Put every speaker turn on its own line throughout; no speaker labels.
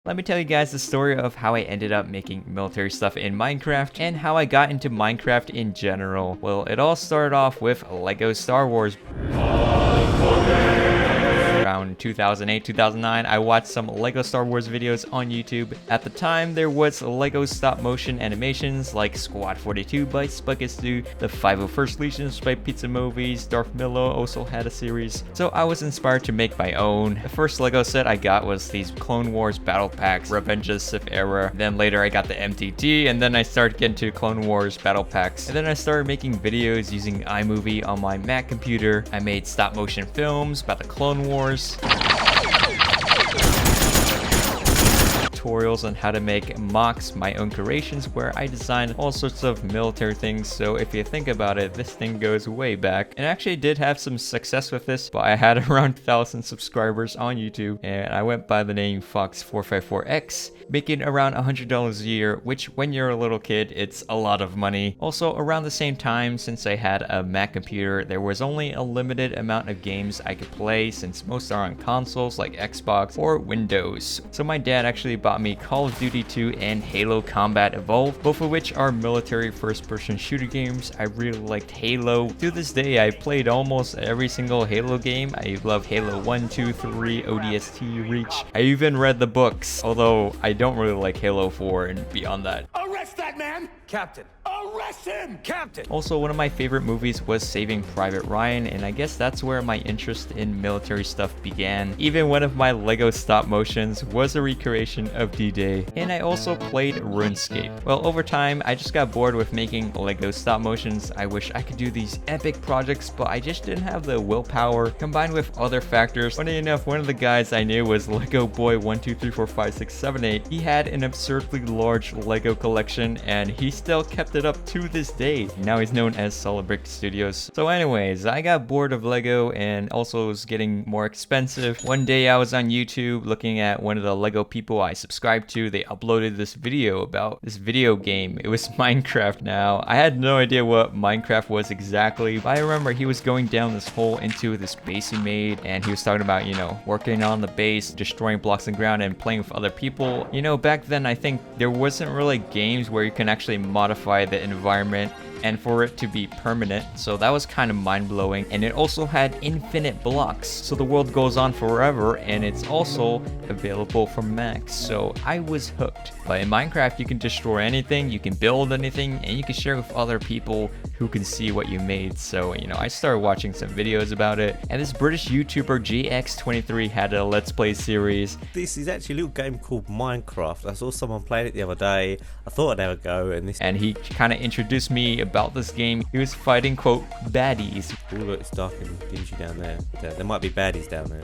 Let me tell you guys the story of how I ended up making military stuff in Minecraft and how I got into Minecraft in general. Well, it all started off with Lego Star Wars. Around 2008, 2009, I watched some Lego Star Wars videos on YouTube. At the time, there was Lego stop motion animations like Squad 42 by Spuggus Do, the 501st Legion by Pizza Movies, Darth Miller also had a series. So I was inspired to make my own. The first Lego set I got was these Clone Wars Battle Packs, Revenge of the Sith era. Then later I got the MTT, and then I started getting to Clone Wars Battle Packs. And then I started making videos using iMovie on my Mac computer. I made stop motion films about the Clone Wars, tutorials on how to make mocks, my own creations, where I design all sorts of military things. So if you think about it, this thing goes way back, and I actually did have some success with this, but I had around 1,000 subscribers on YouTube, and I went by the name Fox454X, making around $100 a year, which when you're a little kid, it's a lot of money. Also, around the same time, since I had a Mac computer, there was only a limited amount of games I could play, since most are on consoles like Xbox or Windows. So my dad actually bought me Call of Duty 2 and Halo Combat Evolved, both of which are military first-person shooter games. I really liked Halo. To this day, I played almost every single Halo game. I love Halo 1, 2, 3, ODST, Reach. I even read the books, although I don't really like Halo 4 and beyond that.
Arrest that man!
Captain!
Arrest him!
Captain!
Also, one of my favorite movies was Saving Private Ryan, and I guess that's where my interest in military stuff began. Even one of my Lego stop motions was a recreation of D-Day. And I also played RuneScape. Well, over time, I just got bored with making Lego stop motions. I wish I could do these epic projects, but I just didn't have the willpower, combined with other factors. Funny enough, one of the guys I knew was Lego Boy 1234567 He had an absurdly large Lego collection, and he still kept it up to this day. Now he's known as Solid Brick Studios. So anyways, I got bored of Lego, and also it was getting more expensive. One day I was on YouTube looking at one of the Lego people I subscribed to. They uploaded this video about this video game. It was Minecraft. Now, I had no idea what Minecraft was exactly, but I remember he was going down this hole into this base he made, and he was talking about, you know, working on the base, destroying blocks in the ground, and playing with other people. You know, back then I think there wasn't really games where you can actually modify the environment and for it to be permanent, so that was kind of mind-blowing. And it also had infinite blocks, so the world goes on forever, and it's also available for Macs, so I was hooked. But in Minecraft, you can destroy anything, you can build anything, and you can share with other people who can see what you made. So, you know, I started watching some videos about it, and this British YouTuber GX23 had a Let's Play series.
This is actually a little game called Minecraft. I saw someone playing it the other day. I thought I'd have a go, and
he kind of introduced me about this game. He was fighting, quote, baddies.
Oh look, it's dark and dingy down there. There might be baddies down there.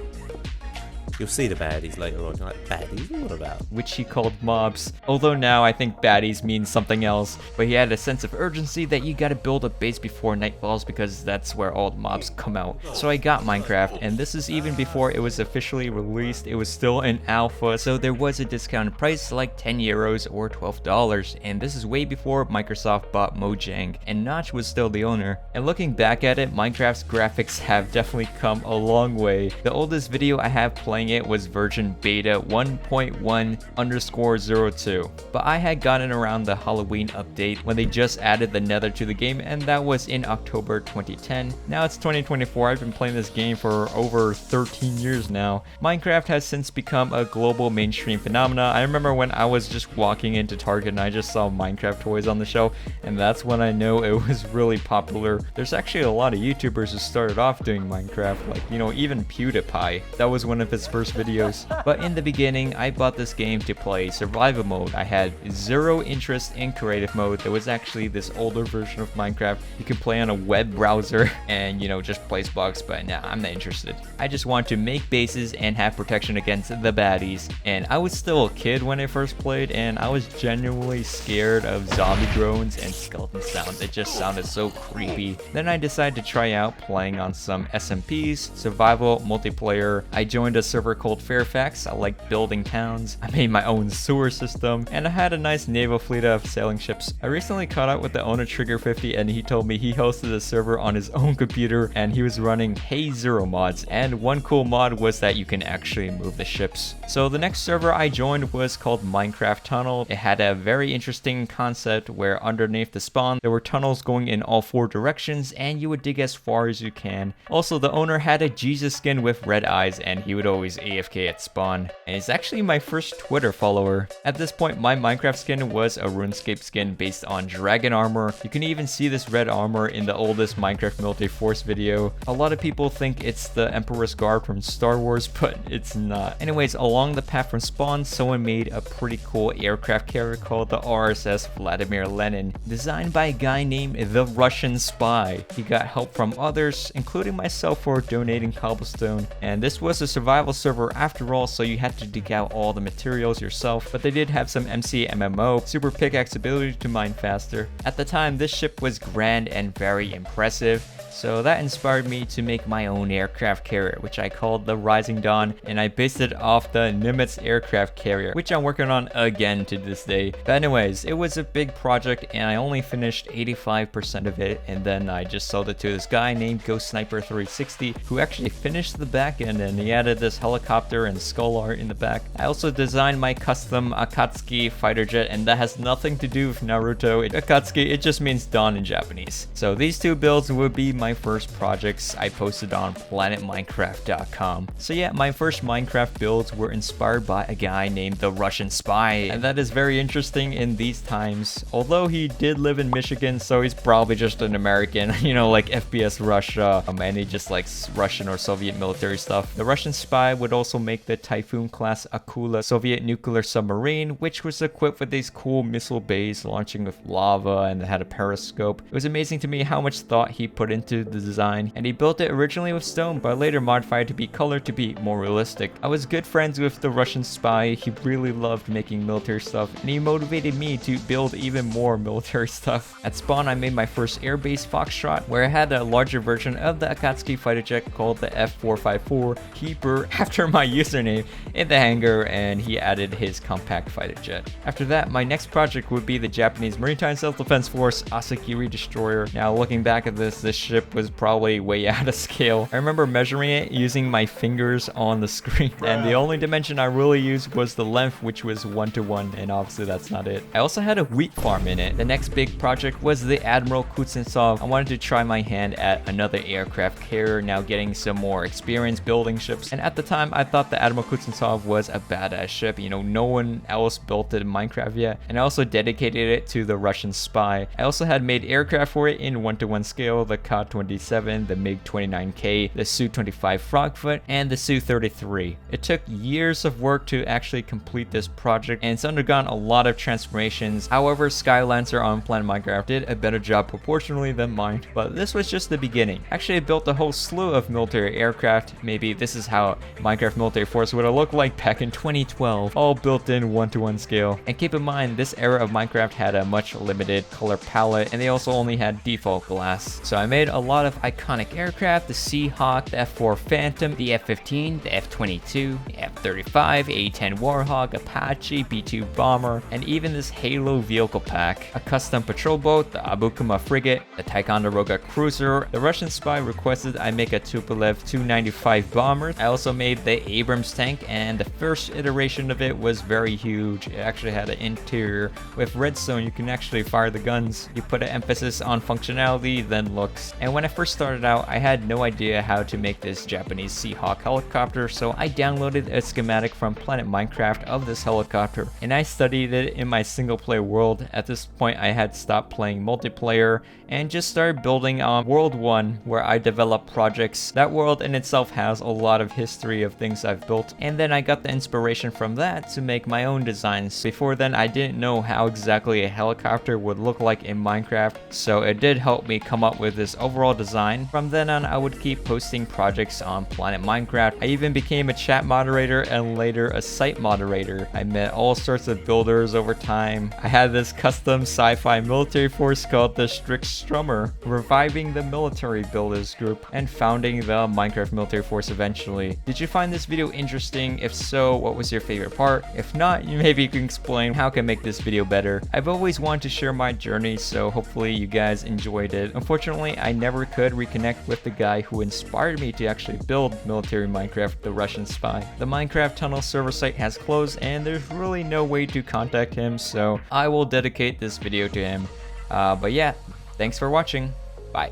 You'll see the baddies later on. You're like, baddies? What about?
Which he called mobs. Although now I think baddies means something else. But he had a sense of urgency that you gotta build a base before night falls because that's where all the mobs come out. So I got Minecraft, and this is even before it was officially released. It was still in alpha, so there was a discounted price like 10 euros or $12. And this is way before Microsoft bought Mojang, and Notch was still the owner. And looking back at it, Minecraft's graphics have definitely come a long way. The oldest video I have playing it was version beta 1.1_02, but I had gotten around the Halloween update when they just added the Nether to the game, and that was in October 2010. Now it's 2024. I've been playing this game for over 13 years now. Minecraft has since become a global mainstream phenomena. I remember when I was just walking into Target and I just saw Minecraft toys on the shelf, and that's when I know it was really popular. There's actually a lot of YouTubers who started off doing Minecraft, like, you know, even PewDiePie. That was one of his first videos. But in the beginning, I bought this game to play survival mode. I had zero interest in creative mode. There was actually this older version of Minecraft you can play on a web browser and, you know, just place blocks, but nah, I'm not interested. I just want to make bases and have protection against the baddies. And I was still a kid when I first played, and I was genuinely scared of zombie drones and skeleton sounds. It just sounded so creepy. Then I decided to try out playing on some SMPs, survival multiplayer. I joined a server server called Fairfax. I liked building towns. I made my own sewer system, and I had a nice naval fleet of sailing ships. I recently caught up with the owner Trigger50, and he told me he hosted a server on his own computer and he was running Hey Zero mods, and one cool mod was that you can actually move the ships. So the next server I joined was called Minecraft Tunnel. It had a very interesting concept where underneath the spawn there were tunnels going in all 4 directions and you would dig as far as you can. Also, the owner had a Jesus skin with red eyes and he would always AFK at spawn. And he's actually my first Twitter follower. At this point, my Minecraft skin was a RuneScape skin based on dragon armor. You can even see this red armor in the oldest Minecraft Military Force video. A lot of people think it's the Emperor's Guard from Star Wars, but it's not. Anyways, along the path from spawn, someone made a pretty cool aircraft carrier called the RSS Vladimir Lenin, designed by a guy named TheRussianSpy. He got help from others, including myself, for donating cobblestone. And this was a survival server after all, so you had to dig out all the materials yourself, but they did have some MC MMO, super pickaxe ability to mine faster. At the time, this ship was grand and very impressive. So that inspired me to make my own aircraft carrier, which I called the Rising Dawn, and I based it off the Nimitz aircraft carrier, which I'm working on again to this day. But anyways, it was a big project and I only finished 85% of it, and then I just sold it to this guy named Ghost Sniper 360, who actually finished the back end, and he added this helicopter and skull art in the back. I also designed my custom Akatsuki fighter jet, and that has nothing to do with Naruto. Akatsuki, it just means dawn in Japanese. So these 2 builds would be my first projects I posted on planetminecraft.com. So yeah, my first Minecraft builds were inspired by a guy named TheRussianSpy, and that is very interesting in these times. Although he did live in Michigan, so he's probably just an American, you know, like FPS Russia, and he just likes Russian or Soviet military stuff. TheRussianSpy would also make the Typhoon class Akula Soviet nuclear submarine, which was equipped with these cool missile bays launching with lava and had a periscope. It was amazing to me how much thought he put into the design, and he built it originally with stone but later modified to be colored to be more realistic. I was good friends with TheRussianSpy. He really loved making military stuff, and he motivated me to build even more military stuff. At spawn, I made my first airbase Foxtrot, where I had a larger version of the Akatsuki fighter jet called the F454 Keeper after my username in the hangar, and he added his compact fighter jet. After that, my next project would be the Japanese Maritime Self-Defense Force Asakiri Destroyer. Now looking back at this ship was probably way out of scale. I remember measuring it using my fingers on the screen, and the only dimension I really used was the length, which was 1:1, and obviously that's not it. I also had a wheat farm in it. The next big project was the Admiral Kuznetsov. I wanted to try my hand at another aircraft carrier, now getting some more experience building ships, and at the time I thought the Admiral Kuznetsov was a badass ship. You know, no one else built it in Minecraft yet, and I also dedicated it to TheRussianSpy. I also had made aircraft for it in 1:1 scale, the Ka-27, the MiG-29K, the Su-25 Frogfoot, and the Su-33. It took years of work to actually complete this project, and it's undergone a lot of transformations. However, Skylancer on Planet Minecraft did a better job proportionally than mine, but this was just the beginning. Actually, I built a whole slew of military aircraft. Maybe this is how Minecraft Military Force would have looked like back in 2012, all built in 1:1 scale. And keep in mind, this era of Minecraft had a much limited color palette, and they also only had default glass. So I made a lot of iconic aircraft: the Seahawk, the F4 Phantom, the F-15, the F-22, the F-35, A-10 Warhawk, Apache, B-2 Bomber, and even this Halo vehicle pack, a custom patrol boat, the Abukuma frigate, the Ticonderoga cruiser. The TheRussianSpy requested I make a Tupolev 295 bomber. I also made the Abrams tank, and the first iteration of it was very huge. It actually had an interior with redstone. You can actually fire the guns. You put an emphasis on functionality, then looks. And when I first started out, I had no idea how to make this Japanese Seahawk helicopter, so I downloaded a schematic from Planet Minecraft of this helicopter, and I studied it in my single player world. At this point, I had stopped playing multiplayer and just started building on World 1, where I developed projects. That world in itself has a lot of history of things I've built, and then I got the inspiration from that to make my own designs. Before then, I didn't know how exactly a helicopter would look like in Minecraft, so it did help me come up with this overall overall design. From then on, I would keep posting projects on Planet Minecraft. I even became a chat moderator and later a site moderator. I met all sorts of builders over time. I had this custom sci-fi military force called the Strummer, reviving the military builders group and founding the Minecraft military force eventually. Did you find this video interesting? If so, what was your favorite part? If not, maybe you can explain how I can make this video better. I've always wanted to share my journey, so hopefully you guys enjoyed it. Unfortunately, I never could reconnect with the guy who inspired me to actually build military Minecraft, The Russian Spy. The Minecraft Tunnel server site has closed and there's really no way to contact him, so I will dedicate this video to him. But yeah, thanks for watching. Bye.